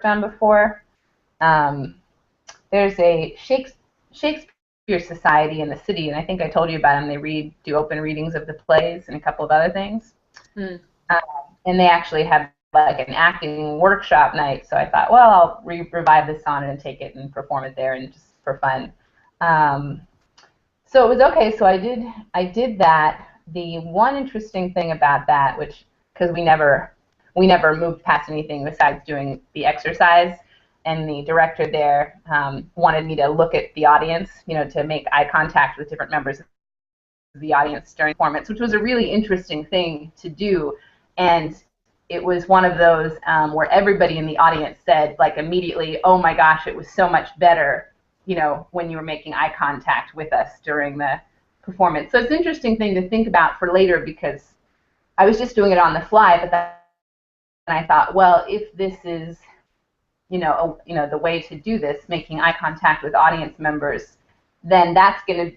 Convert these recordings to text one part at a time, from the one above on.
on before. There's a Shakespeare Society in the city, and I think I told you about them. They do open readings of the plays and a couple of other things. Um, and they actually have like an acting workshop night. So I thought, well, I'll revive this sonnet and take it and perform it there, and just for fun. So it was okay. So I did that. The one interesting thing about that, which because we never moved past anything besides doing the exercise, and the director there wanted me to look at the audience, to make eye contact with different members of the audience during performance, which was a really interesting thing to do. And it was one of those where everybody in the audience said, like, immediately, oh my gosh, it was so much better, when you were making eye contact with us during the performance. So it's an interesting thing to think about for later, because I was just doing it on the fly, but then I thought, well, if this is, the way to do this, making eye contact with audience members, then that's going to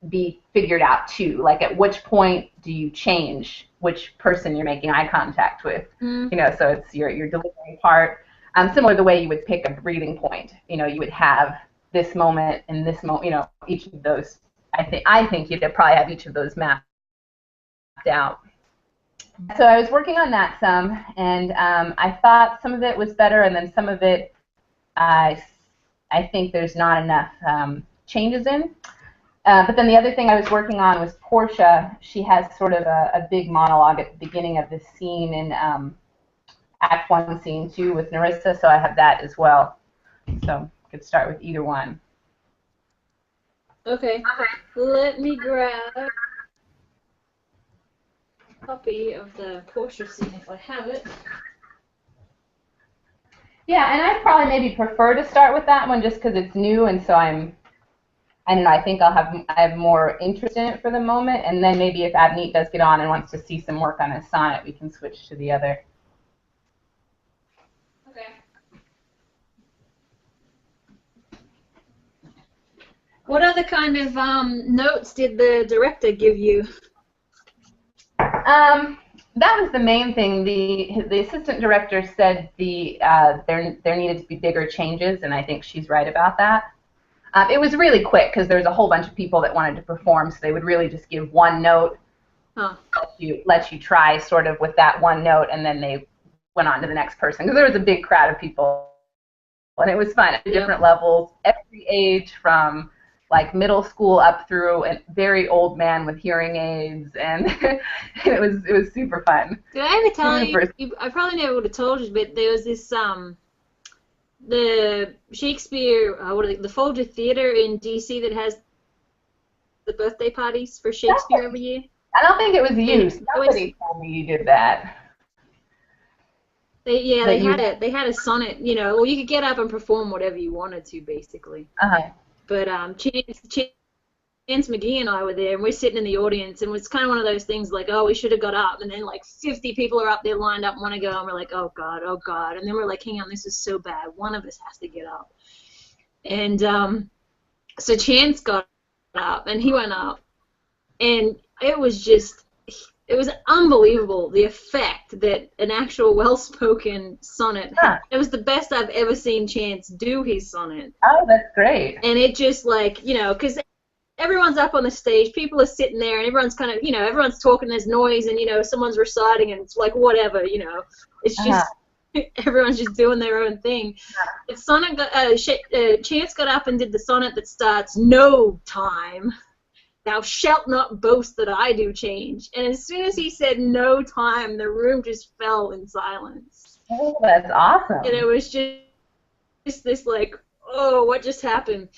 be figured out too. Like, at which point do you change which person you're making eye contact with? So it's your delivery part. Similar to the way you would pick a breathing point. You would have this moment and this moment. Each of those. I think you'd probably have each of those mapped out. So I was working on that some, and I thought some of it was better, and then some of it I think there's not enough changes in. But then the other thing I was working on was Portia. She has sort of a big monologue at the beginning of this scene in Act 1, Scene 2 with Narissa, so I have that as well. So I could start with either one. Okay. Let me grab a copy of the Portia scene if I have it. Yeah, and I'd probably maybe prefer to start with that one just because it's new, and so I don't know, I think I have more interest in it for the moment, and then maybe if Abneet does get on and wants to see some work on his sonnet, we can switch to the other. Okay. What other kind of notes did the director give you? That was the main thing. The assistant director said there needed to be bigger changes, and I think she's right about that. It was really quick because there was a whole bunch of people that wanted to perform, so they would really just give one note, let you try sort of with that one note, and then they went on to the next person, because there was a big crowd of people, and it was fun at different levels, every age from like middle school up through a very old man with hearing aids, and it was super fun. Did I ever tell you? I probably never would have told you, but there was this the Shakespeare, the Folger Theater in D.C. that has the birthday parties for Shakespeare every year. I don't think it was you. Somebody told me you did that. They had a sonnet. Well, you could get up and perform whatever you wanted to, basically. But Chance McGee and I were there, and we're sitting in the audience, and it was kind of one of those things like, oh, we should have got up, and then like 50 people are up there lined up and want to go, and we're like, oh God, and then we're like, hang on, this is so bad, one of us has to get up. And so Chance got up, and he went up, and it was unbelievable, the effect that an actual well-spoken sonnet had. It was the best I've ever seen Chance do his sonnet. Oh, that's great. And it just like, because everyone's up on the stage, people are sitting there, and everyone's kind of, everyone's talking, there's noise, and, someone's reciting, and it's like whatever, it's just, everyone's just doing their own thing. Chance got up and did the sonnet that starts, no time. Thou shalt not boast that I do change. And as soon as he said no time, the room just fell in silence. Oh, that's awesome. And it was just this like, oh, what just happened?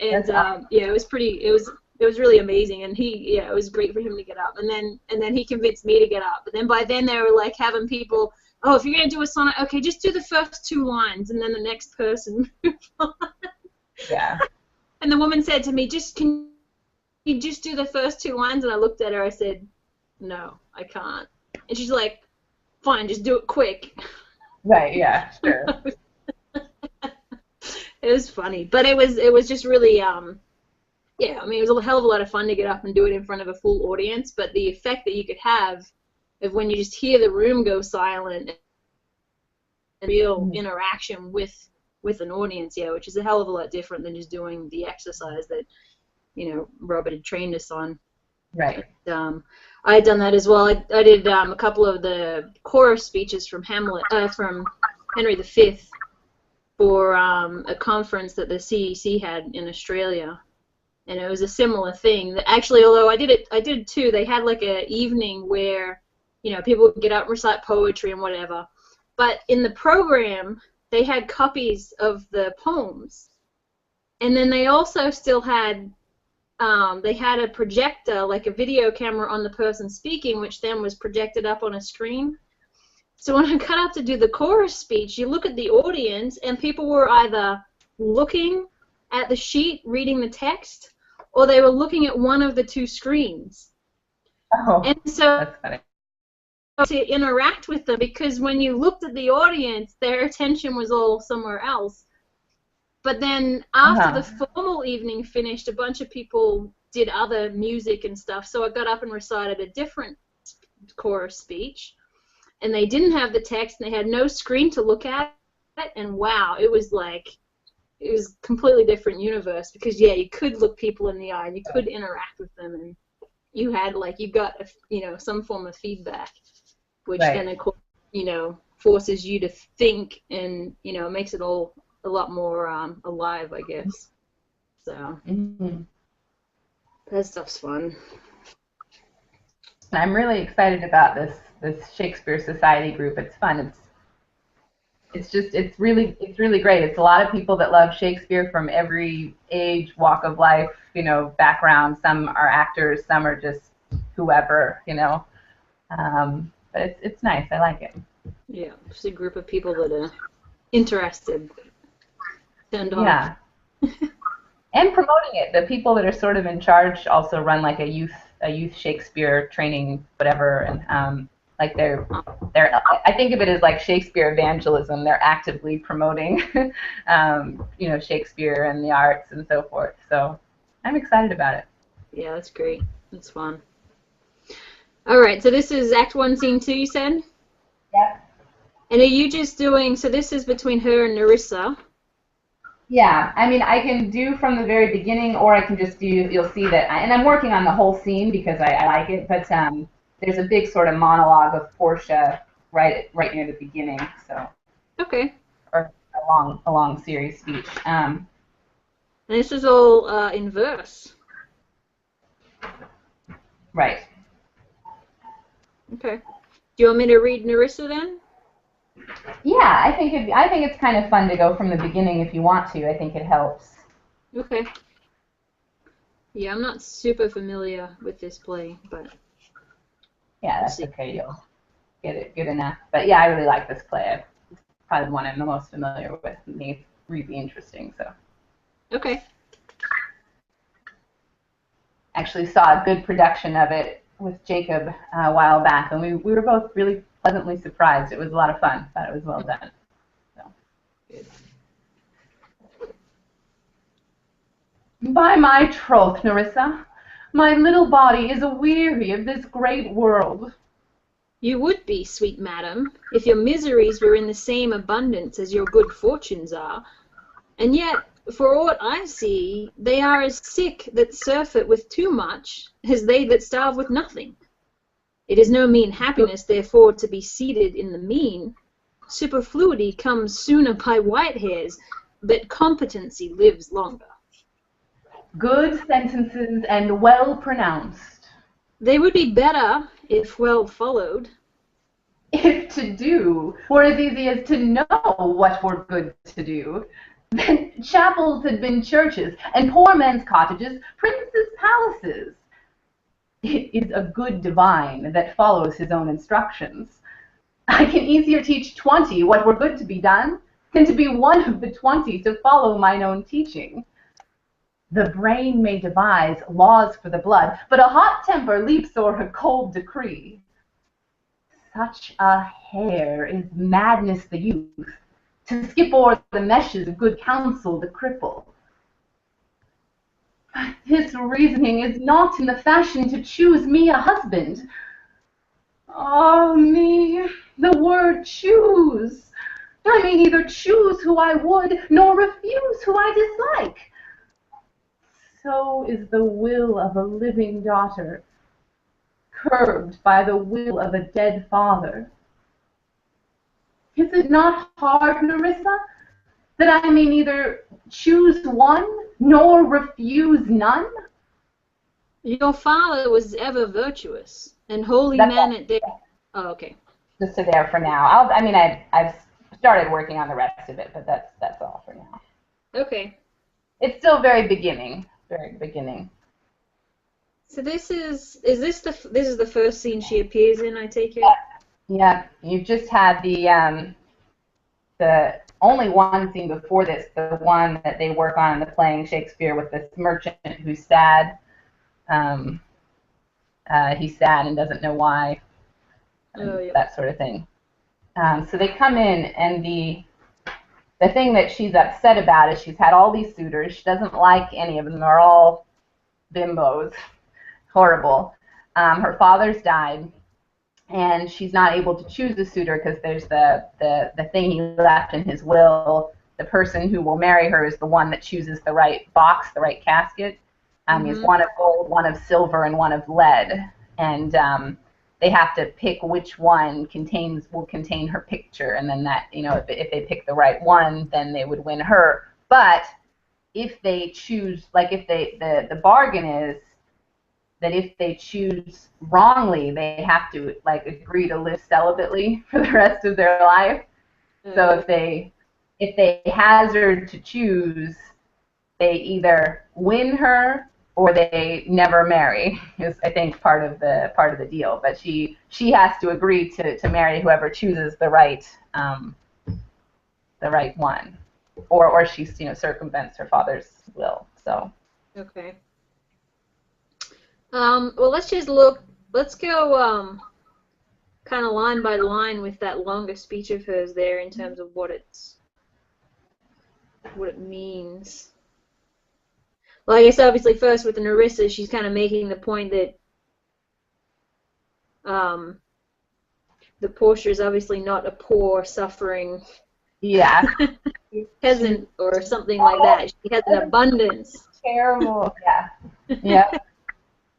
And awesome. It was really amazing. And it was great for him to get up. And then he convinced me to get up. But then by then they were like having people, oh, if you're gonna do a sonnet, okay, just do the first 2 lines, and then the next person move on. Yeah. And the woman said to me, can you just do the first 2 lines? And I looked at her, I said, no, I can't. And she's like, fine, just do it quick. Right, yeah, sure. It was funny. But it was just really, I mean, it was a hell of a lot of fun to get up and do it in front of a full audience, but the effect that you could have of when you just hear the room go silent real interaction with an audience, yeah, which is a hell of a lot different than just doing the exercise that, you know, Robert had trained us on. Right. But, I had done that as well. I did a couple of the chorus speeches from from Henry V for a conference that the CEC had in Australia, and it was a similar thing. Actually, although I did it too. They had like an evening where, you know, people would get up and recite poetry and whatever. But in the program, they had copies of the poems, and then they also still had they had a projector, like a video camera on the person speaking, which then was projected up on a screen. So when I got up to do the chorus speech, you look at the audience, and people were either looking at the sheet, reading the text, or they were looking at one of the two screens. Oh, and so that's funny. To interact with them, because when you looked at the audience, their attention was all somewhere else. But then after the formal evening finished, a bunch of people did other music and stuff, so I got up and recited a different chorus speech, and they didn't have the text, and they had no screen to look at, and wow, it was a completely different universe, because yeah, you could look people in the eye, and you could interact with them, and you had you got you know, some form of feedback, which then of course, you know, forces you to think, and you know, makes it all a lot more alive, I guess. So that stuff's fun. I'm really excited about this Shakespeare Society group. It's fun. It's really great. It's a lot of people that love Shakespeare from every age, walk of life, you know, background. Some are actors, some are just whoever, you know. But it's nice. I like it. Yeah, just a group of people that are interested. Yeah. And promoting it. The people that are sort of in charge also run like a youth Shakespeare training, whatever, and like they're I think of it as like Shakespeare evangelism. They're actively promoting you know, Shakespeare and the arts and so forth. So I'm excited about it. Yeah, that's great. That's fun. All right, so this is Act 1, Scene 2, you said? Yep. And are you just doing, so this is between her and Nerissa? Yeah, I mean, I can do from the very beginning, or I can just do, you'll see that, and I'm working on the whole scene because I like it, but there's a big sort of monologue of Portia right near the beginning, so. Okay. Or a long series speech. And this is all in verse. Right. Okay. Do you want me to read Nerissa then? Yeah, I think it's kind of fun to go from the beginning if you want to. I think it helps. Okay. Yeah, I'm not super familiar with this play, but yeah, that's okay. You'll get it good enough. But yeah, I really like this play. It's probably the one I'm the most familiar with. And it's really interesting. So. Okay. Actually saw a good production of it with Jacob a while back, and we were both really pleasantly surprised. It was a lot of fun. Thought it was well done. So. Good. By my troth, Nerissa, my little body is aweary of this great world. You would be, sweet madam, if your miseries were in the same abundance as your good fortunes are, and yet, for aught I see, they are as sick that surfeit with too much as they that starve with nothing. It is no mean happiness, therefore, to be seated in the mean. Superfluity comes sooner by white hairs, but competency lives longer. Good sentences and well pronounced. They would be better if well followed. If to do were as easy as to know what were good to do, then chapels had been churches, and poor men's cottages princes' palaces. It is a good divine that follows his own instructions. I can easier teach 20 what were good to be done than to be one of the 20 to follow mine own teaching. The brain may devise laws for the blood, but a hot temper leaps o'er a cold decree. Such a hare is madness the youth, to skip o'er the meshes of good counsel the cripple. But this reasoning is not in the fashion to choose me a husband. Ah me, the word choose I may neither choose who I would, nor refuse who I dislike. So is the will of a living daughter, curbed by the will of a dead father. Is it not hard, Nerissa, that I may neither choose one, nor refuse none? Your father was ever virtuous, and holy man at their... Oh, okay. Just to there for now. I've started working on the rest of it, but that's all for now. Okay. It's still very beginning. So this is the first scene she appears in, I take it? Yeah. You've just had the only one scene before this, the one that they work on in the playing Shakespeare with this merchant who's sad. He's sad and doesn't know why. That sort of thing. So they come in, and the thing that she's upset about is she's had all these suitors. She doesn't like any of them. They're all bimbos. Horrible. Her father's died, and she's not able to choose a suitor because there's the thing he left in his will. The person who will marry her is the one that chooses the right box, the right casket. He's one of gold, one of silver, and one of lead. And they have to pick which one will contain her picture, and then that, if they pick the right one, then they would win her. But if they choose, the bargain is that if they choose wrongly, they have to agree to live celibately for the rest of their life. So if they hazard to choose, they either win her or they never marry, is I think part of the deal. But she has to agree to marry whoever chooses the right one, or she circumvents her father's will. So. Okay. Well, let's go kind of line by line with that longer speech of hers there in terms of what it means. Well, I guess obviously first with the Nerissa, she's kind of making the point that the Portia is obviously not a poor, suffering peasant or something like that. She has an abundance. Terrible. Yeah.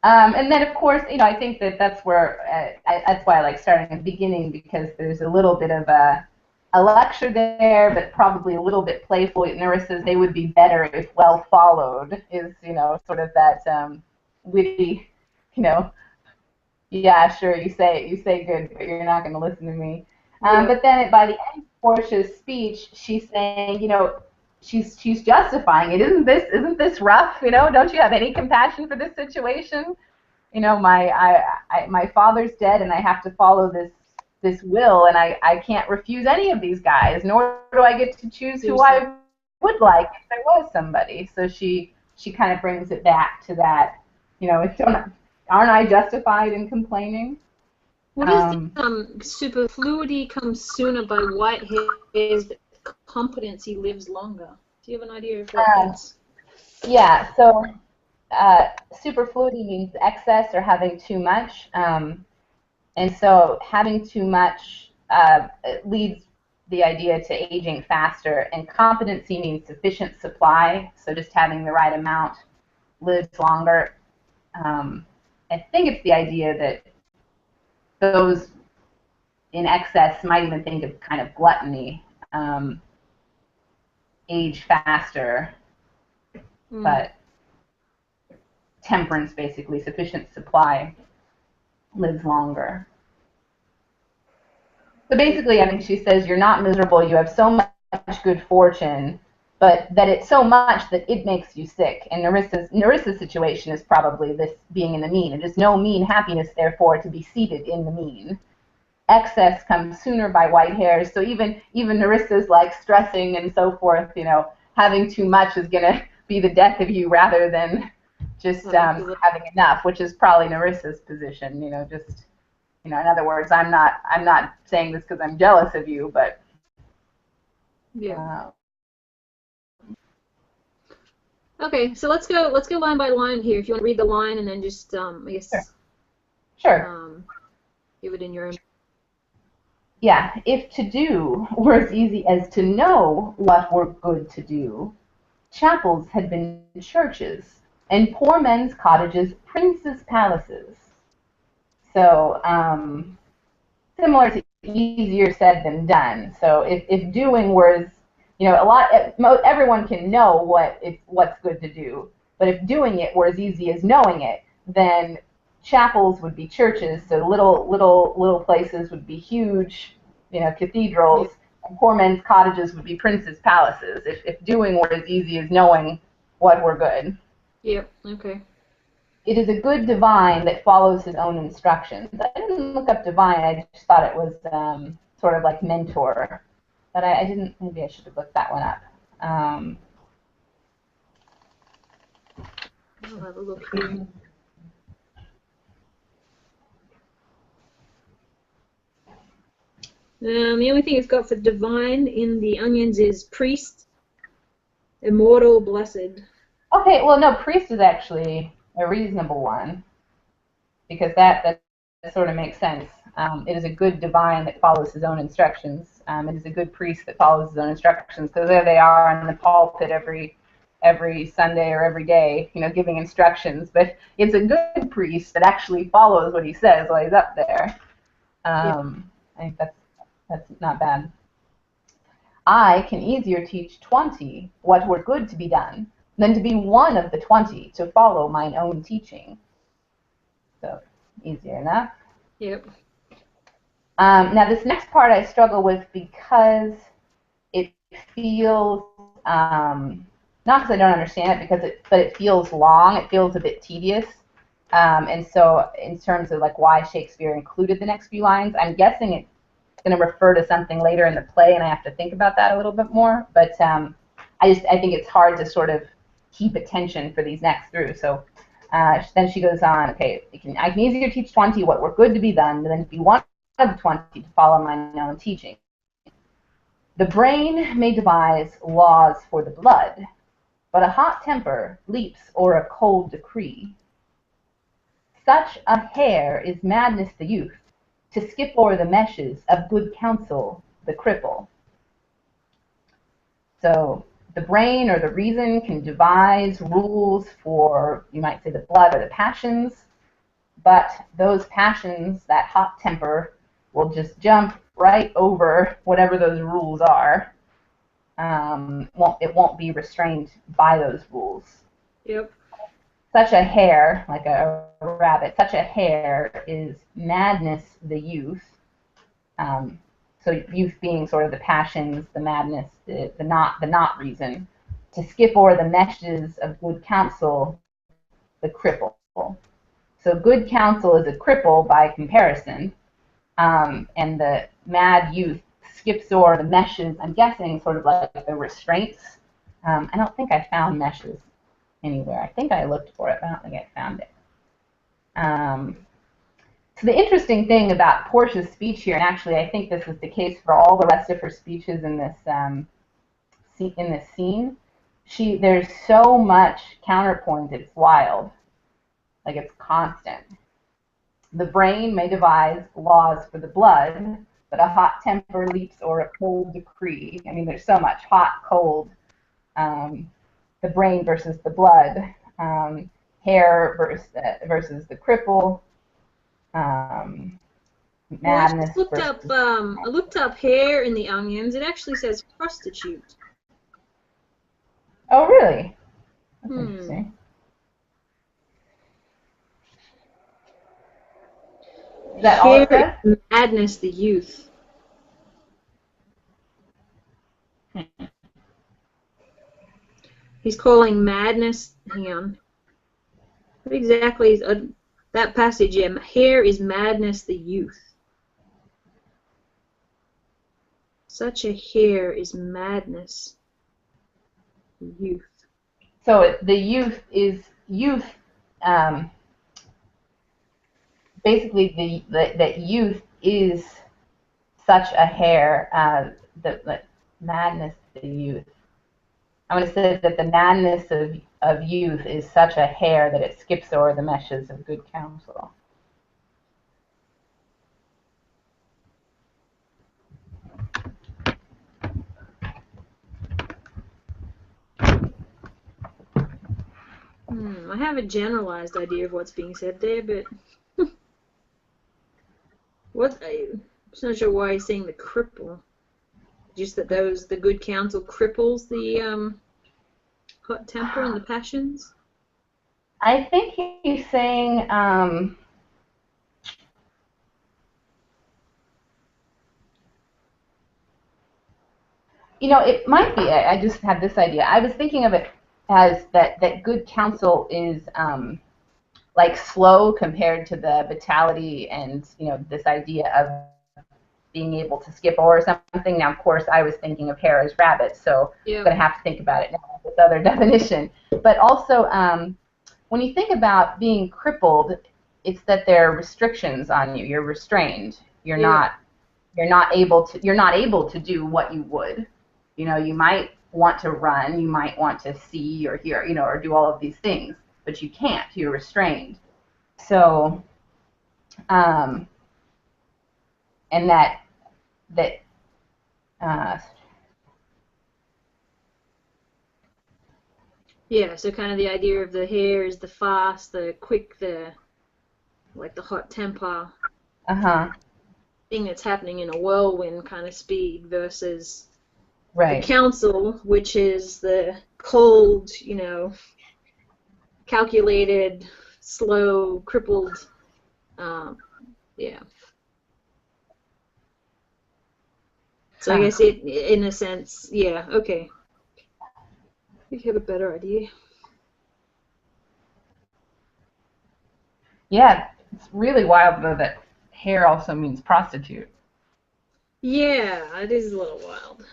And then, of course, I think that's where that's why I like starting at the beginning, because there's a little bit of a lecture there, but probably a little bit playful. Nerissa's "they would be better if well followed" is sort of that witty, yeah, sure, you say good, but you're not going to listen to me. But then by the end of Portia's speech, she's saying, she's justifying it. Isn't this rough? Don't you have any compassion for this situation? My father's dead, and I have to follow this will, and I can't refuse any of these guys, nor do I get to choose who I would like if there was somebody. So she kind of brings it back to that, aren't I justified in complaining? What is the superfluity comes sooner by white hairs, but competency lives longer? Do you have an idea of what that's? Yeah, so superfluity means excess or having too much. And so having too much leads the idea to aging faster, and competency means sufficient supply, so just having the right amount lives longer. I think it's the idea that those in excess might even think of kind of gluttony, age faster, but temperance, basically, sufficient supply, lives longer. So basically, she says, you're not miserable, you have so much good fortune, but that it's so much that it makes you sick. And Nerissa's situation is probably this being in the mean. It is no mean happiness, therefore, to be seated in the mean. Excess comes sooner by white hairs, so even Nerissa's stressing and so forth, having too much is going to be the death of you rather than just having enough, which is probably Nerissa's position, just... in other words, I'm not saying this because I'm jealous of you, but Okay, so let's go line by line here. If you want to read the line and then just I guess sure. Give it in your own. Yeah, if to do were as easy as to know what were good to do, chapels had been churches, and poor men's cottages princes' palaces. So, similar to easier said than done. So if doing was, everyone can know what's good to do, but if doing it were as easy as knowing it, then chapels would be churches, so little places would be huge, cathedrals, and poor men's cottages would be princes' palaces. If doing were as easy as knowing what were good. Yep. Okay. It is a good divine that follows his own instructions. I didn't look up divine. I just thought it was sort of like mentor, but I didn't. Maybe I should have looked that one up. I'll have a look here. The only thing it's got for divine in the onions is priest, immortal, blessed. Okay, well, no, priest is actually a reasonable one, because that sort of makes sense. It is a good divine that follows his own instructions. It is a good priest that follows his own instructions, because there they are in the pulpit every Sunday or every day, giving instructions. But it's a good priest that actually follows what he says while he's up there. I think that's not bad. I can easier teach 20 what were good to be done than to be one of the 20 to follow mine own teaching. So, easier enough. Yep. Now, this next part I struggle with because it feels, not because I don't understand it, but it feels long. It feels a bit tedious. And so, in terms of like why Shakespeare included the next few lines, I'm guessing it's going to refer to something later in the play, and I have to think about that a little bit more. But I think it's hard to sort of keep attention for these next through. So then she goes on. Okay, I can easier teach 20 what were good to be done than to be one of the 20 to follow mine own teaching. The brain may devise laws for the blood, but a hot temper leaps o'er a cold decree. Such a hare is madness the youth, to skip o'er the meshes of good counsel the cripple. So the brain or the reason can devise rules for, you might say, the blood or the passions, but those passions, that hot temper, will just jump right over whatever those rules are. It won't be restrained by those rules. Yep. Such a hare, like a rabbit, such a hare is madness the youth. So youth being sort of the passions, the madness, the not reason. To skip o'er the meshes of good counsel, the cripple. So good counsel is a cripple by comparison, and the mad youth skips o'er the meshes, I'm guessing sort of like the restraints. I don't think I found meshes anywhere. I think I looked for it, but I don't think I found it. So the interesting thing about Portia's speech here, and actually I think this is the case for all the rest of her speeches in this scene, there's so much counterpoint, it's wild. Like, it's constant. The brain may devise laws for the blood, but a hot temper leaps o'er a cold decree. I mean, there's so much hot, cold. The brain versus the blood, hair versus the cripple, madness. I looked up hair in the onions. It actually says prostitute. Oh, really? That's interesting. Is that all it says? Madness, the youth. He's calling madness. Hang on. What exactly is that passage? Yeah, here is madness, the youth. Such a hair is madness, the youth. So the youth is youth. Basically, that youth is such a hair. The madness, the youth. I'm going to say that the madness of youth is such a hair that it skips over the meshes of good counsel. I have a generalized idea of what's being said there, but I'm not sure why he's saying the cripple. Just that the good counsel cripples the hot temper and the passions. I think he's saying it might be. I just had this idea. I was thinking of it as that good counsel is like slow compared to the vitality and this idea of being able to skip or something. Now, of course, I was thinking of hare as rabbit, so I'm going to have to think about it now with this other definition. But also, when you think about being crippled, it's that there are restrictions on you. You're restrained. You're not able to do what you would. You might want to run, you might want to see or hear, or do all of these things, but you can't. You're restrained. So, and that yeah, so kind of the idea of the hare is the fast, the quick, like the hot temper thing that's happening in a whirlwind kind of speed versus the counsel, which is the cold, calculated, slow, crippled, yeah. So I guess in a sense, yeah, okay. You have a better idea. Yeah, it's really wild though that hare also means prostitute. Yeah, it is a little wild.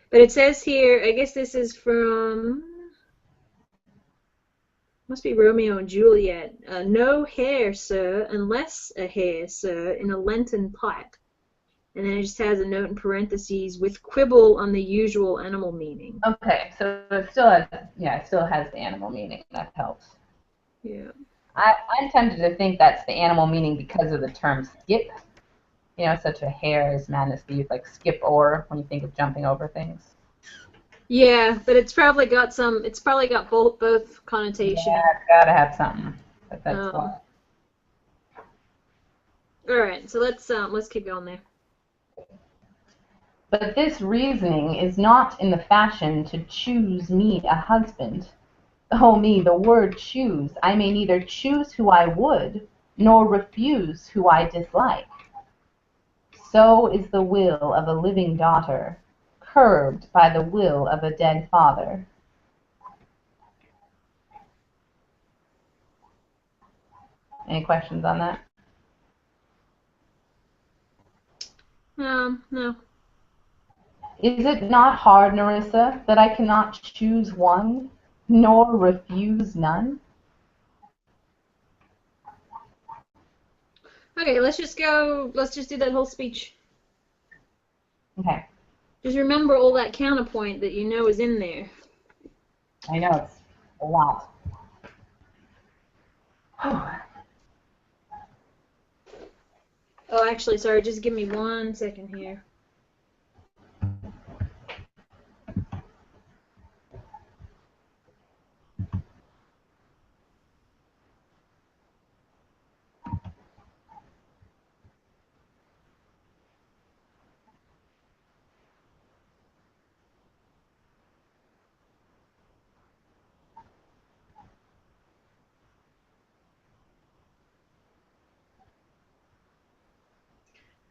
But it says here, I guess this is from, must be Romeo and Juliet. No hare, sir, unless a hare, sir, in a Lenten pipe. And then it just has a note in parentheses with quibble on the usual animal meaning. Okay, so it still has, it still has the animal meaning. That helps. Yeah. I'm tempted to think that's the animal meaning because of the term skip. Such a hare is madness, the youth, like skip or when you think of jumping over things. Yeah, but it's probably got both connotation. Yeah, it's gotta have something. But that's why. All right, so let's keep going there. But this reasoning is not in the fashion to choose me a husband. Oh me, the word choose. I may neither choose who I would, nor refuse who I dislike. So is the will of a living daughter, curbed by the will of a dead father. Any questions on that? No. Is it not hard, Narissa, that I cannot choose one, nor refuse none? Okay, let's just do that whole speech. Okay. Just remember all that counterpoint that is in there. I know, it's a lot. Oh, actually, sorry, just give me 1 second here.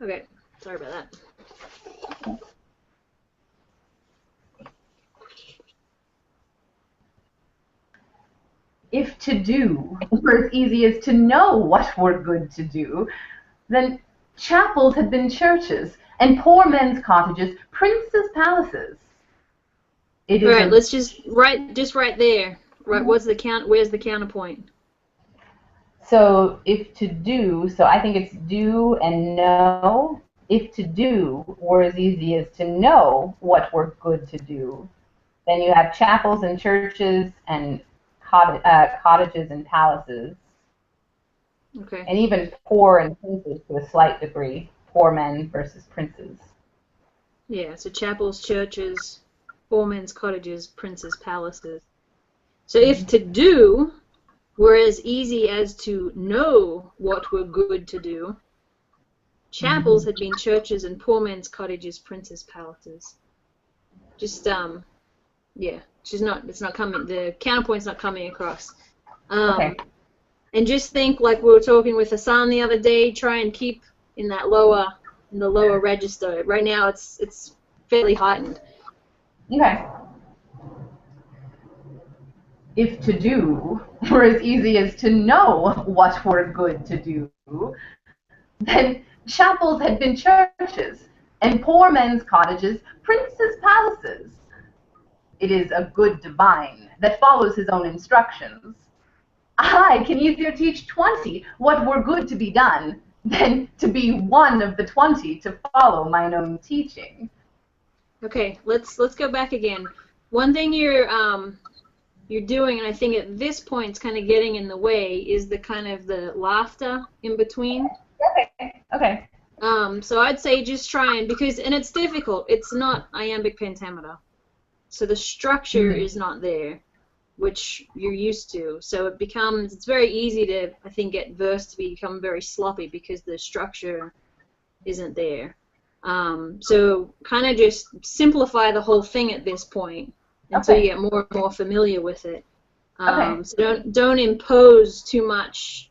Okay, sorry about that. If to do were as easy as to know what were good to do, then chapels had been churches, and poor men's cottages princes' palaces. All right, let's just right there. Right, where's the counterpoint? So if to do, so I think it's do and know. If to do were as easy as to know what were good to do, then you have chapels and churches and cottages and palaces. Okay. And even poor and princes to a slight degree. Poor men versus princes. Yeah, so chapels, churches, poor men's cottages, princes' palaces. So if to do were as easy as to know what were good to do, chapels had been churches and poor men's cottages, princes' palaces. Just yeah, it's not coming. The counterpoint's not coming across. Okay. And just think, like we were talking with Hassan the other day, try and keep in the lower register. Right now, it's fairly heightened. Okay. If to do were as easy as to know what were good to do, then chapels had been churches, and poor men's cottages princes' palaces. It is a good divine that follows his own instructions. I can easier teach 20 what were good to be done than to be one of the 20 to follow mine own teaching. Okay, let's go back again. One thing you're doing, and I think at this point it's kind of getting in the way, is the kind of the laughter in between. Okay. So I'd say just try and, and it's difficult. It's not iambic pentameter, so the structure is not there, which you're used to. So it's very easy to, I think, get verse to become very sloppy because the structure isn't there. So kind of just simplify the whole thing at this point until you get more and more familiar with it. So don't impose too much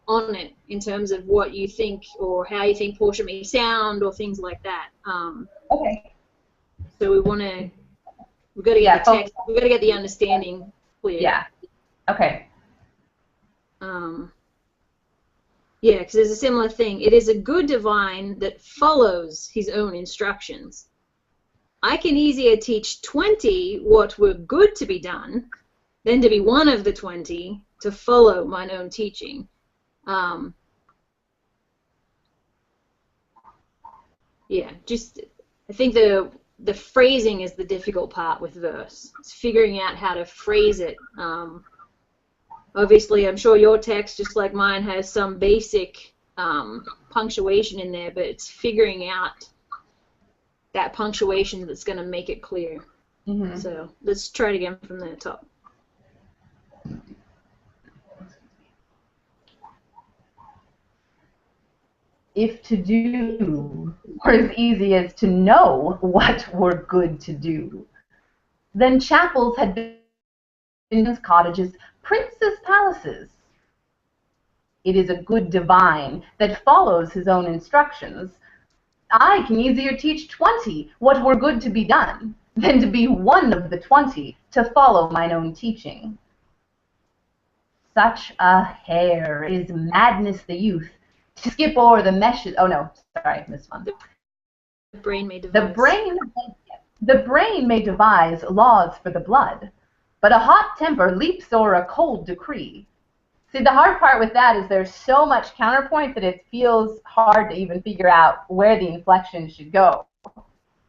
on it in terms of what you think or how you think Portia may sound or things like that. So we've got to get the text. We've got to get the understanding clear. Yeah. Okay. Yeah, because there's a similar thing. It is a good divine that follows his own instructions. I can easier teach 20 what were good to be done than to be one of the 20 to follow mine own teaching. Yeah, I think the phrasing is the difficult part with verse. It's figuring out how to phrase it. Obviously, I'm sure your text, just like mine, has some basic punctuation in there, but it's figuring out that punctuation that's going to make it clear. So let's try it again from the top. If to do were as easy as to know what were good to do, then chapels had been cottages, princes' palaces. It is a good divine that follows his own instructions. I can easier teach 20 what were good to be done than to be one of the 20 to follow mine own teaching. Such a hare is madness the youth, to skip o'er the meshes. Oh no, sorry, missed one. The brain may devise. The brain may devise laws for the blood, but a hot temper leaps o'er a cold decree. See, the hard part with that is there's so much counterpoint that it feels hard to even figure out where the inflection should go,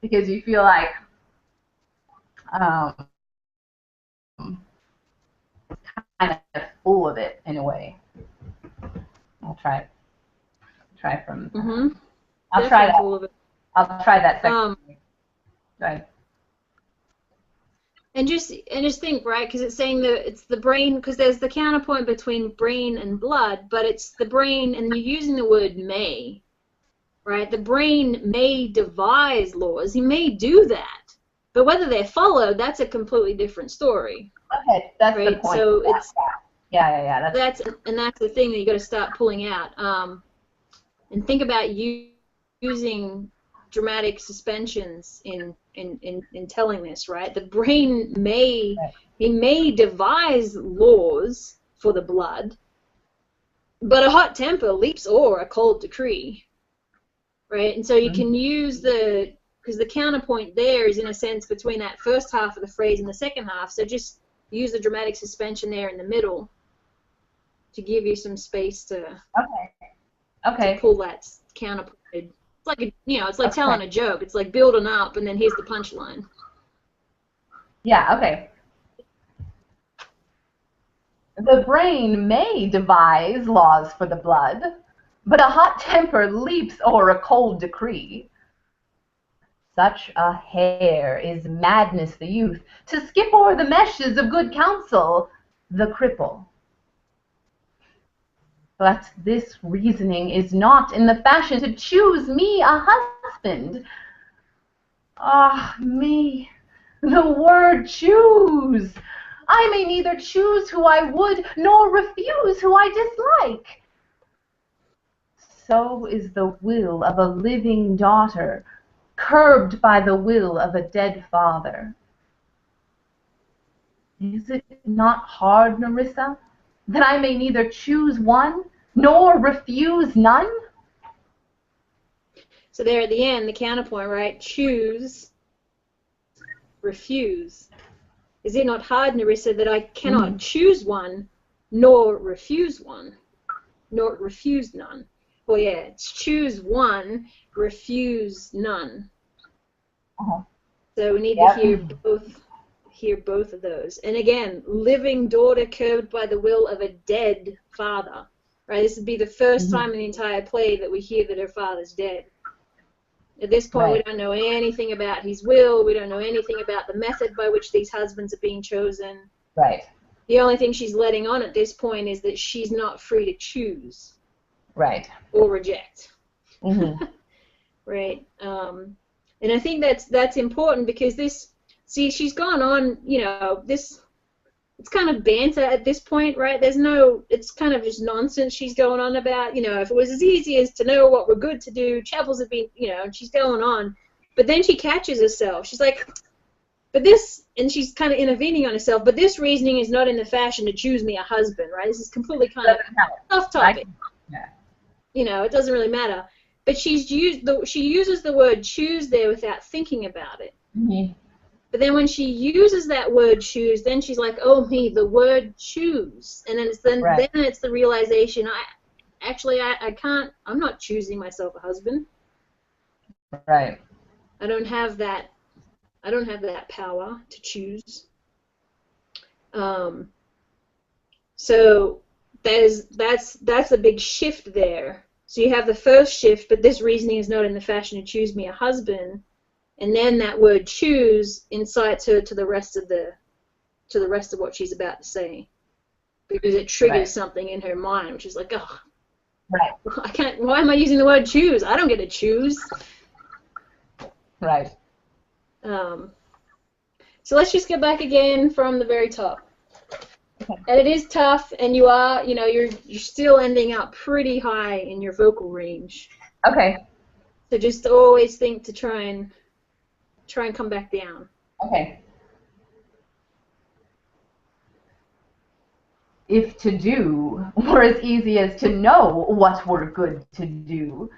because you feel like kind of full of it in a way. I'll try it. Try from. I'll try that. I'll try that second. Right. And just think, right? Because it's saying that it's the brain, because there's the counterpoint between brain and blood, but it's the brain, and you're using the word may, right? The brain may devise laws. He may do that, but whether they're followed, that's a completely different story. Okay, that's right? the point. So it's that's the thing that you got to start pulling out. And think about using dramatic suspensions in telling this, right? The brain may devise laws for the blood, but a hot temper leaps o'er a cold decree, right? And so you can use because the counterpoint there is in a sense between that first half of the phrase and the second half, so just use the dramatic suspension there in the middle to give you some space to pull that counterpoint. It's like it's like telling a joke. It's like building up, and then here's the punchline. Yeah. Okay. The brain may devise laws for the blood, but a hot temper leaps o'er a cold decree. Such a hare is madness the youth, to skip o'er the meshes of good counsel, the cripple. But this reasoning is not in the fashion to choose me a husband. Ah, me, the word choose! I may neither choose who I would, nor refuse who I dislike. So is the will of a living daughter, curbed by the will of a dead father. Is it not hard, Nerissa, that I may neither choose one, nor refuse none? So there at the end, the counterpoint, right? Choose, refuse. Is it not hard, Nerissa, that I cannot choose one, nor refuse one, nor refuse none? Well, yeah, it's choose one, refuse none. So we need to hear both of those. And again, living daughter curbed by the will of a dead father. Right? This would be the first time in the entire play that we hear that her father's dead. At this point, we don't know anything about his will. We don't know anything about the method by which these husbands are being chosen. Right. The only thing she's letting on at this point is that she's not free to choose. Right. Or reject. Right. And I think that's important because she's gone on, it's kind of banter at this point, right? It's kind of just nonsense she's going on about, if it was as easy as to know what we're good to do, chapels have been, and she's going on. But then she catches herself. She's like, and she's kind of intervening on herself, but this reasoning is not in the fashion to choose me a husband, right? This is completely kind of tough topic. It doesn't really matter. But she uses the word choose there without thinking about it. But then when she uses that word choose, then she's like, oh me, the word choose. And then it's the realization, I'm not choosing myself a husband. Right. I don't have that power to choose. So that's a big shift there. So you have the first shift, but this reasoning is not in the fashion to choose me a husband. And then that word choose incites her to the rest of what she's about to say, because it triggers something in her mind, which is like, oh, I can't. Why am I using the word choose? I don't get to choose. Right. So let's just go back again from the very top. And it is tough, and you're still ending up pretty high in your vocal range. Okay. So just always think to try and come back down. Okay. If to do were as easy as to know what were good to do,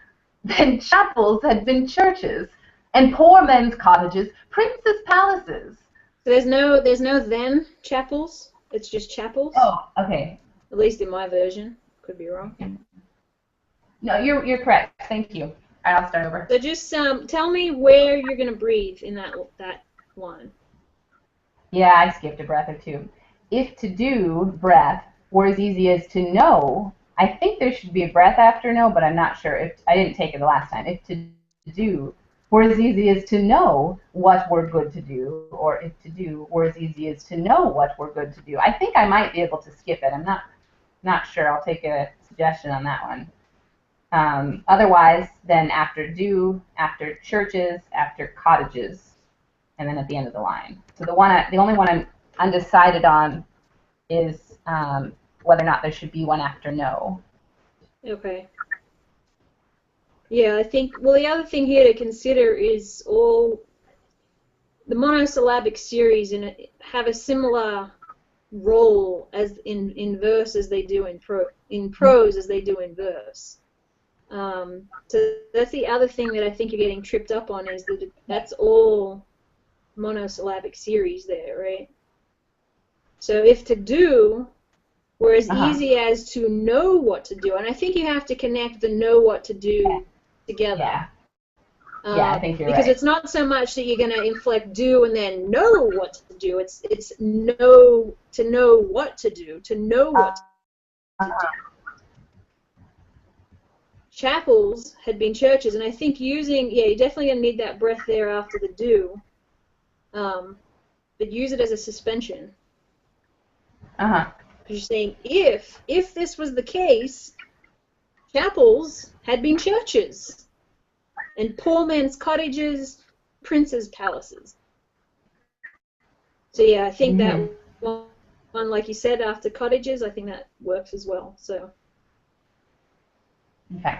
then chapels had been churches, and poor men's cottages princes' palaces. So there's no then chapels. It's just chapels. Oh, okay. At least in my version. Could be wrong. No, you're correct. Thank you. All right, I'll start over. So just tell me where you're going to breathe in that one. Yeah, I skipped a breath or two. If to do breath were as easy as to know, I think there should be a breath after no, but I'm not sure. If I didn't take it the last time. If to do were as easy as to know what were good to do, or if to do were as easy as to know what were good to do. I think I might be able to skip it. I'm not sure. I'll take a suggestion on that one. Otherwise, then after do, after churches, after cottages, and then at the end of the line. So the only one I'm undecided on is whether or not there should be one after no. Okay. Yeah, I think, well, the other thing here to consider is all the monosyllabic series have a similar role as in verse as they do in prose as they do in verse. So that's the other thing that I think you're getting tripped up on, is that that's all monosyllabic series there, right? So if to do were as easy as to know what to do, and I think you have to connect the know what to do together. Yeah. Yeah, I think you're because right. It's not so much that you're going to inflect do and then know what to do. It's know to know what to do, to know what to do. chapels had been churches, and I think using, yeah, you're definitely going to need that breath there after the do, but use it as a suspension. Uh-huh. Because you're saying, if this was the case, chapels had been churches, and poor men's cottages, princes' palaces. So yeah, I think that one, like you said, after cottages, I think that works as well. So. Okay.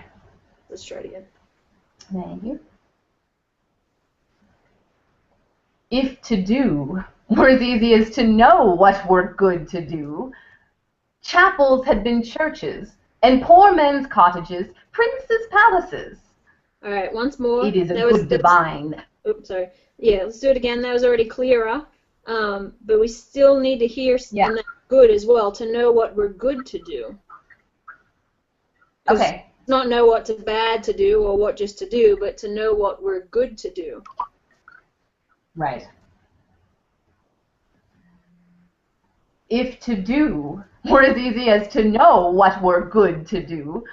Let's try it again. Thank you. If to do were as easy as to know what were good to do, chapels had been churches, and poor men's cottages, princes' palaces. All right, once more. It is a good divine. Oops, sorry. Yeah, let's do it again. That was already clearer. But we still need to hear in that good as well to know what we're good to do. Okay. Not know what's bad to do or what just to do, but to know what we're good to do. Right. If to do were as easy as to know what were good to do.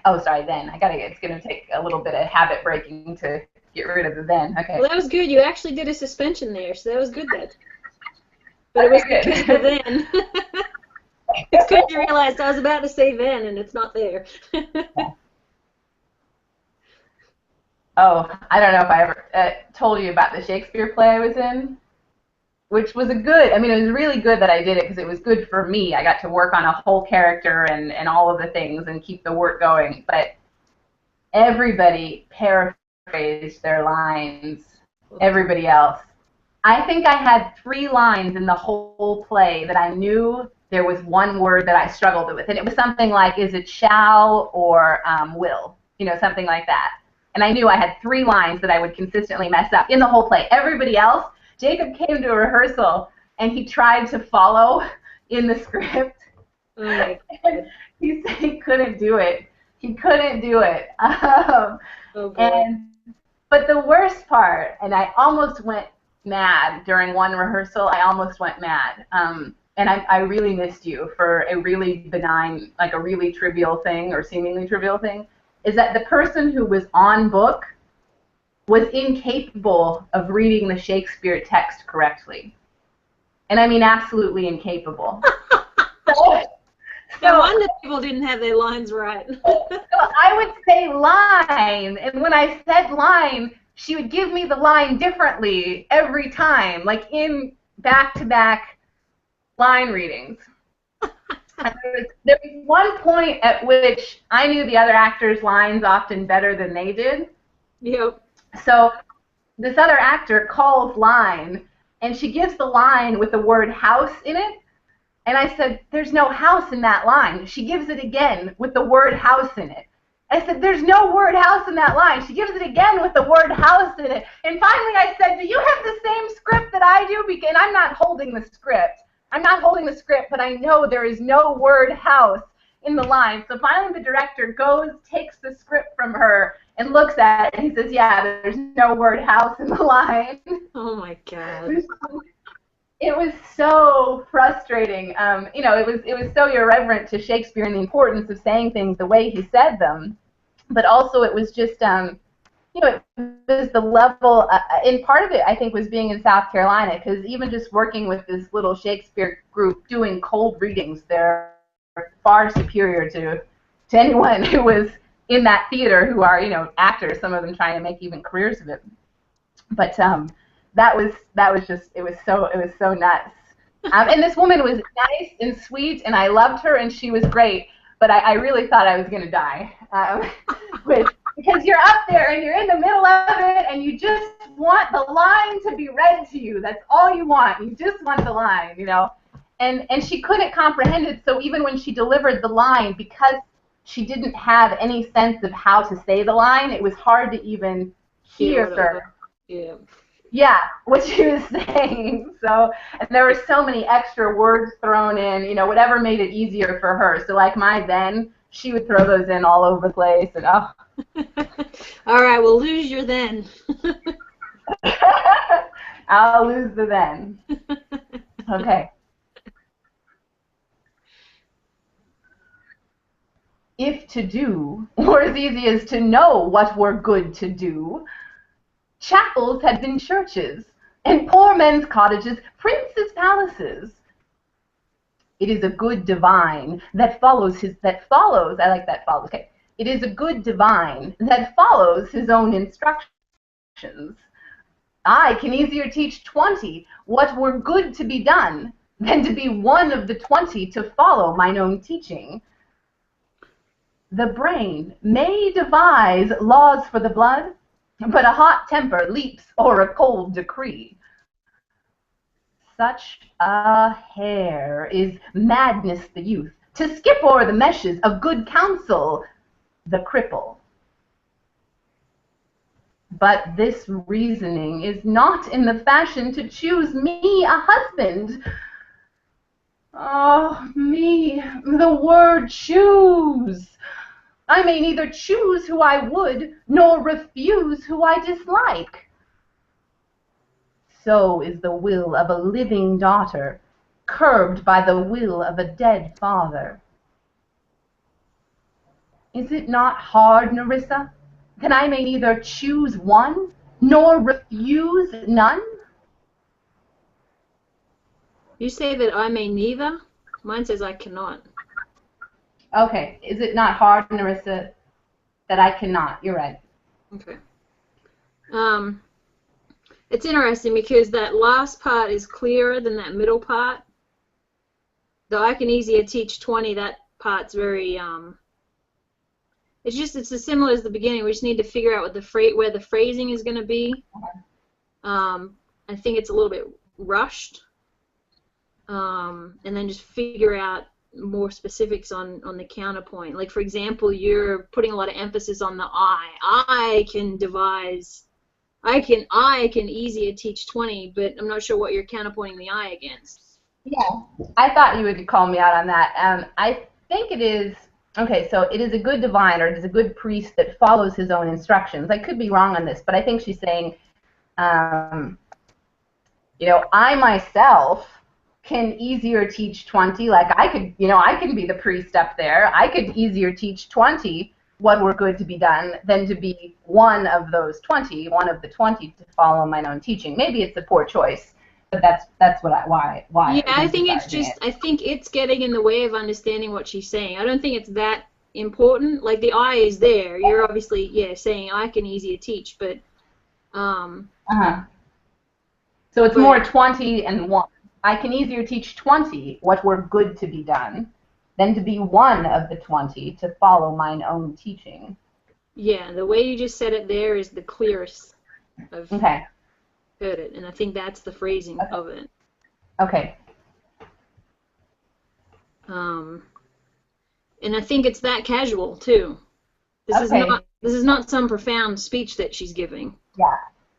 Oh, sorry, then. It's going to take a little bit of habit breaking to get rid of the then. Okay. Well, that was good. You actually did a suspension there, so that was good then. But it was because of the then. It's because you realized I was about to say then, and it's not there. Oh, I don't know if I ever told you about the Shakespeare play I was in, which was it was really good that I did it because it was good for me. I got to work on a whole character and all of the things and keep the work going. But everybody paraphrased their lines, everybody else. I think I had 3 lines in the whole play that I knew there was one word that I struggled with. And it was something like, is it shall or will? Something like that. And I knew I had 3 lines that I would consistently mess up in the whole play. Everybody else, Jacob came to a rehearsal and he tried to follow in the script. And he said he couldn't do it. He couldn't do it. But the worst part, and I almost went mad during one rehearsal. I almost went mad. And I really missed you for a really benign, like a really trivial thing or seemingly trivial thing, is that the person who was on book was incapable of reading the Shakespeare text correctly. And I mean absolutely incapable. No wonder people didn't have their lines right. So I would say line, and when I said line, she would give me the line differently every time, like in back-to-back line readings. There was one point at which I knew the other actors' lines often better than they did. Yep. So this other actor calls line, and she gives the line with the word house in it. And I said, there's no house in that line. She gives it again with the word house in it. I said, there's no word house in that line. She gives it again with the word house in it. And finally I said, do you have the same script that I do? And I'm not holding the script. I'm not holding the script, but I know there is no word house in the line. So finally the director goes, takes the script from her, and looks at it, and he says, yeah, there's no word house in the line. Oh, my God. It was so frustrating. It was so irreverent to Shakespeare and the importance of saying things the way he said them. But also it was just, it was the level, and part of it, I think, was being in South Carolina, because even just working with this little Shakespeare group doing cold readings, they're far superior to anyone who was in that theater who are, actors, some of them trying to make even careers of it. But that was just, it was so nuts. And this woman was nice and sweet, and I loved her, and she was great, but I really thought I was going to die. Because you're up there, and you're in the middle of it, and you just want the line to be read to you. That's all you want. You just want the line, And she couldn't comprehend it, so even when she delivered the line, because she didn't have any sense of how to say the line, it was hard to even hear her. Yeah. Yeah, what she was saying. So, and there were so many extra words thrown in, whatever made it easier for her. So like my then, she would throw those in all over the place, and oh. All right, we'll lose your then. I'll lose the then. Okay. If to do were as easy as to know what were good to do, chapels had been churches, and poor men's cottages princes' palaces. It is a good divine that follows I like that follows, okay. It is a good divine that follows his own instructions. I can easier teach 20 what were good to be done than to be one of the 20 to follow mine own teaching. The brain may devise laws for the blood, but a hot temper leaps o'er a cold decree. Such a hare is madness the youth, to skip o'er the meshes of good counsel the cripple. But this reasoning is not in the fashion to choose me a husband. Oh, me, the word choose. I may neither choose who I would, nor refuse who I dislike. So is the will of a living daughter, curbed by the will of a dead father. Is it not hard, Nerissa, that I may neither choose one, nor refuse none? You say that I may neither? Mine says I cannot. Okay, is it not hard, Nerissa, that I cannot? You're right. Okay. It's interesting because that last part is clearer than that middle part. Though I can easier teach 20, that part's very, it's as similar as the beginning. We just need to figure out what where the phrasing is going to be. I think it's a little bit rushed. And then just figure out more specifics on the counterpoint. Like, for example, you're putting a lot of emphasis on the I. I can devise, I can easier teach 20, but I'm not sure what you're counterpointing the I against. Yeah, I thought you would call me out on that. I think it is, okay, so it is a good divine, or it is a good priest that follows his own instructions. I could be wrong on this, but I think she's saying, you know, I myself can easier teach 20, like I could, you know, I can be the priest up there. I could easier teach 20 what were good to be done than to be one of those 20, one of the 20 to follow my own teaching. Maybe it's a poor choice, but that's why. Yeah, I think it's just, I think it's getting in the way of understanding what she's saying. I don't think it's that important. Like, the I is there. You're obviously, yeah, saying I can easier teach, but so it's more 20 and 1. I can easier teach 20 what were good to be done than to be one of the 20 to follow mine own teaching. Yeah, the way you just said it there is the clearest I've heard it, and I think that's the phrasing of it. Okay. And I think it's that casual too. This is not some profound speech that she's giving. Yeah.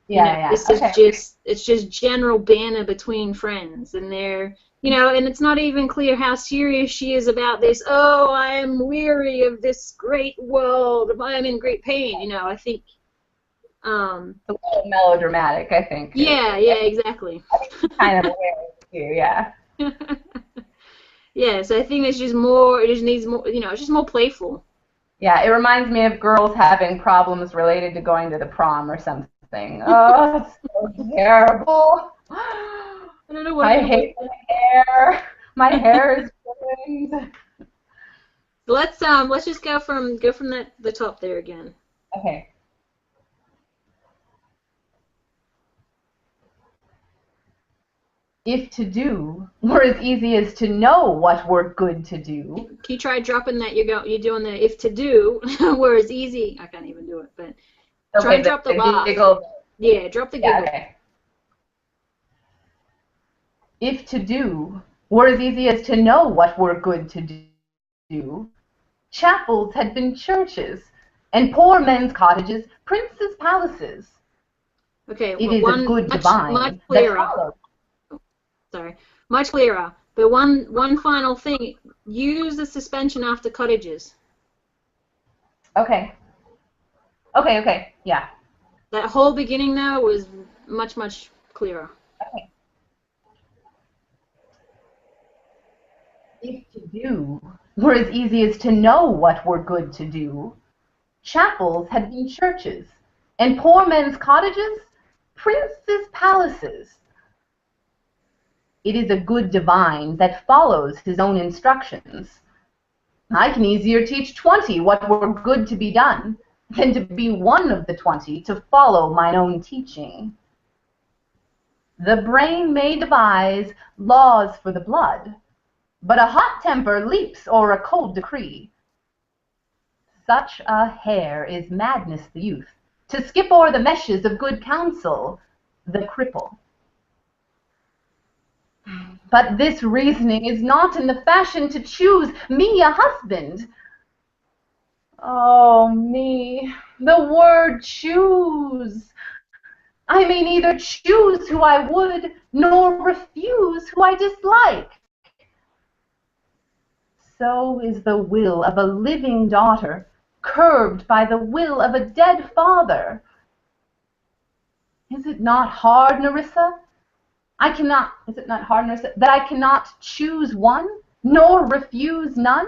Yeah, This is it's just general banter between friends, and they're, you know, and it's not even clear how serious she is about this. Oh, I am weary of this great world. I am in great pain. You know, I think. It's a little melodramatic, I think. Yeah, exactly. Kind of aware too, yeah. Yeah, so I think it's just more. It just needs more. You know, it's just more playful. Yeah, it reminds me of girls having problems related to going to the prom or something. Oh, it's so terrible. I don't know what I hate my hair. My hair is ruined. Let's just go from the top there again. Okay. If to do were as easy as to know what were good to do. Can you try dropping that? You're doing the if to do were as easy. I can't even do it, but try and drop the laugh. Yeah, drop the giggle. Okay. If to do were as easy as to know what were good to do, chapels had been churches, and poor men's cottages princes' palaces. Okay, it is a good divine. Much clearer. Sorry, much clearer. But one final thing: use the suspension after cottages. Okay, yeah. That whole beginning though was much clearer. Okay. If to do were as easy as to know what were good to do. Chapels had been churches, and poor men's cottages, princes' palaces. It is a good divine that follows his own instructions. I can easier teach 20 what were good to be done, than to be one of the 20 to follow mine own teaching. The brain may devise laws for the blood, but a hot temper leaps o'er a cold decree. Such a hare is madness the youth, to skip o'er the meshes of good counsel, the cripple. But this reasoning is not in the fashion to choose me a husband. Oh, me, the word choose. I may neither choose who I would, nor refuse who I dislike. So is the will of a living daughter curbed by the will of a dead father. Is it not hard, Nerissa? Is it not hard, Nerissa, that I cannot choose one, nor refuse none?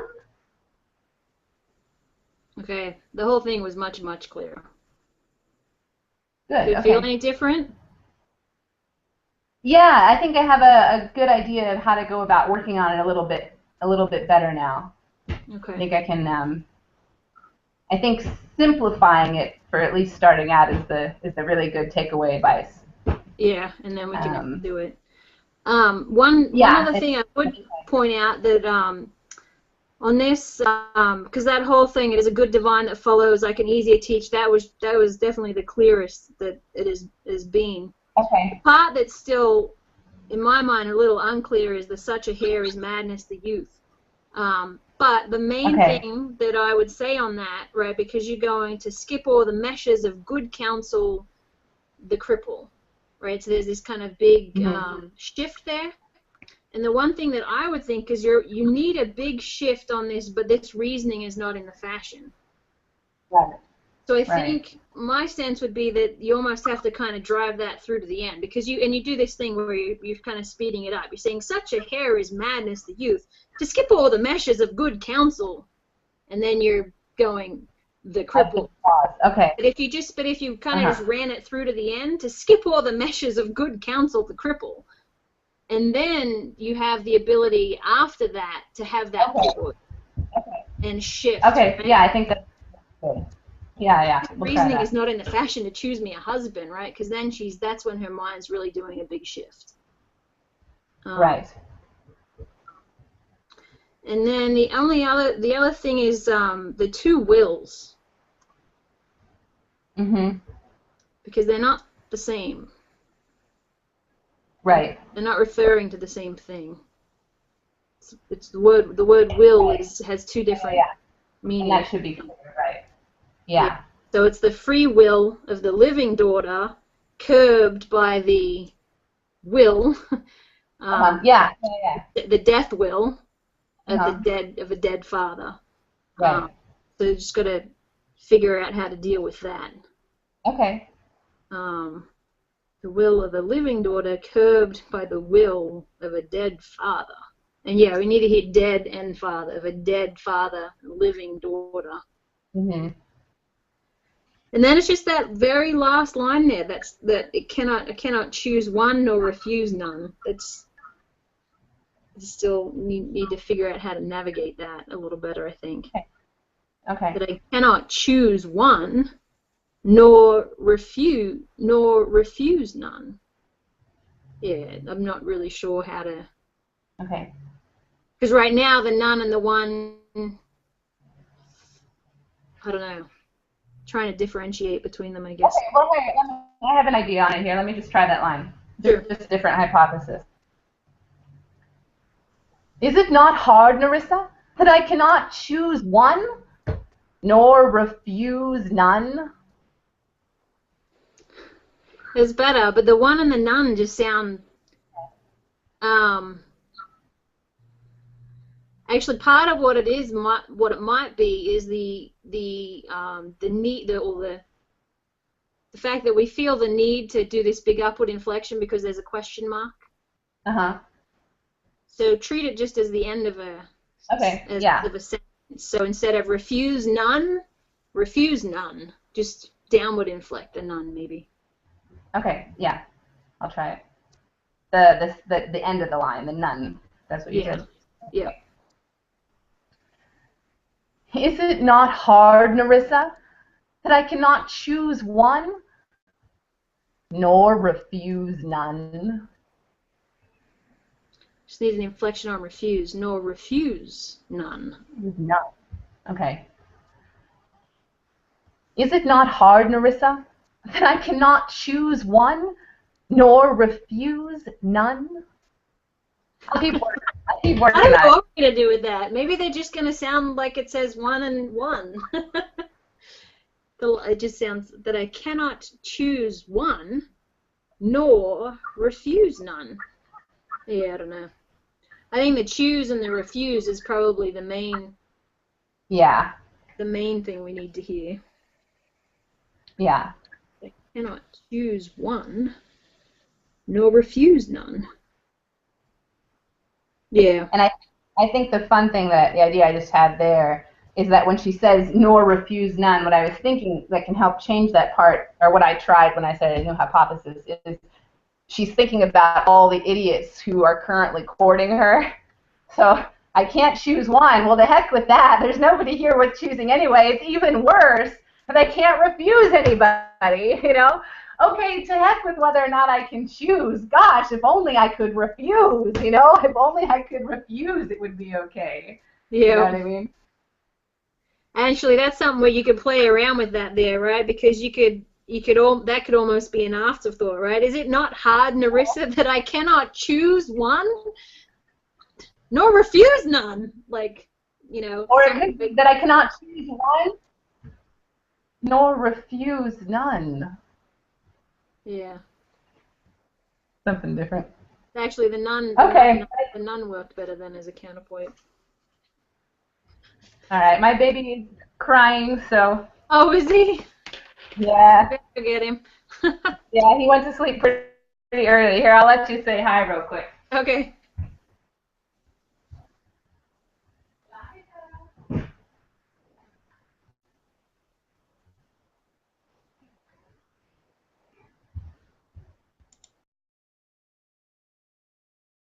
Okay, the whole thing was much, much clearer. Good, Do you feel any different? Yeah, I think I have a good idea of how to go about working on it a little bit better now. Okay. I think I can. I think simplifying it for at least starting out is the really good takeaway advice. Yeah, and then we can do it. One other thing I would point out that on this, because that whole thing, it is a good divine that follows, I can easier teach, that was definitely the clearest that it is being. Okay. The part that's still, in my mind, a little unclear is the such a hare is madness the youth. But the main thing that I would say on that, right, because you're going to skip all the meshes of good counsel, the cripple, right? So there's this kind of big shift there. And the one thing that I would think is you need a big shift on this, but this reasoning is not in the fashion. Right. So I think my sense would be that you almost have to kind of drive that through to the end, because you do this thing where you're kind of speeding it up. You're saying such a hare is madness the youth, to skip all the meshes of good counsel, and then you're going the cripple. Okay. But if you kind of just ran it through to the end, to skip all the meshes of good counsel, the cripple. And then you have the ability after that to have that pivot and shift. Okay, right? yeah, I think that's good. Yeah. Reasoning is not in the fashion to choose me a husband, right? Because then that's when her mind's really doing a big shift. Right. And then the other thing is the two wills. Mm-hmm. Because they're not the same. Right. They're not referring to the same thing. It's the word will has two different meanings. And that should be clear, right? Yeah. So it's the free will of the living daughter curbed by the will, the death will of a dead father. Right. So you just got to figure out how to deal with that. Okay. The will of a living daughter curbed by the will of a dead father. And we need to hear dead and father, of a dead father, living daughter. Mm-hmm. And then it's just that very last line there, that it cannot choose one nor refuse none. You still need to figure out how to navigate that a little better, I think. Okay. That I cannot choose one nor refuse none. Yeah, I'm not really sure how to. Okay. Because right now the none and the one, I don't know, trying to differentiate between them, I guess. Okay, well, I have an idea on it here. Let me just try that line. Sure. Just a different hypothesis. Is it not hard, Nerissa, that I cannot choose one, nor refuse none? It's better, but the one and the none just sound. Actually, part of what it is, what it might be, is the need, the fact that we feel the need to do this big upward inflection because there's a question mark. Uh-huh. So treat it just as the end of a Okay, as yeah. of a sentence. So instead of refuse none, just downward inflect a none maybe. Okay, yeah, I'll try it. The end of the line, the none. That's what you said. Yeah. Is it not hard, Nerissa, that I cannot choose one, nor refuse none? Just need an inflection on refuse, nor refuse none. None. Okay. Is it not hard, Nerissa, that I cannot choose one, nor refuse none? I'll keep working. I don't know what we're going to do with that. Maybe they're just going to sound like it says one and one. It just sounds that I cannot choose one, nor refuse none. Yeah, I don't know. I think the choose and the refuse is probably the main. Yeah. The main thing we need to hear. Yeah. I cannot choose one, nor refuse none. Yeah. And I think the fun thing the idea I just had there is that when she says nor refuse none, what I was thinking that can help change that part, or what I tried when I said a new hypothesis, is she's thinking about all the idiots who are currently courting her. So I can't choose one. Well, the heck with that. There's nobody here worth choosing anyway. It's even worse. But I can't refuse anybody, you know? Okay, to heck with whether or not I can choose. Gosh, if only I could refuse, you know? If only I could refuse, it would be okay. Yeah. You know what I mean? Actually, that's something where you could play around with that there, right? Because that could almost be an afterthought, right? Is it not hard, Nerissa, that I cannot choose one, nor refuse none? Like, you know. Or it could be that I cannot choose one, nor refuse none. Yeah. Something different. Actually, the none. Okay. The none worked better than as a counterpoint. All right, my baby is crying, so. Oh, is he? Yeah. Forget him. Yeah, he went to sleep pretty early. Here, I'll let you say hi real quick. Okay.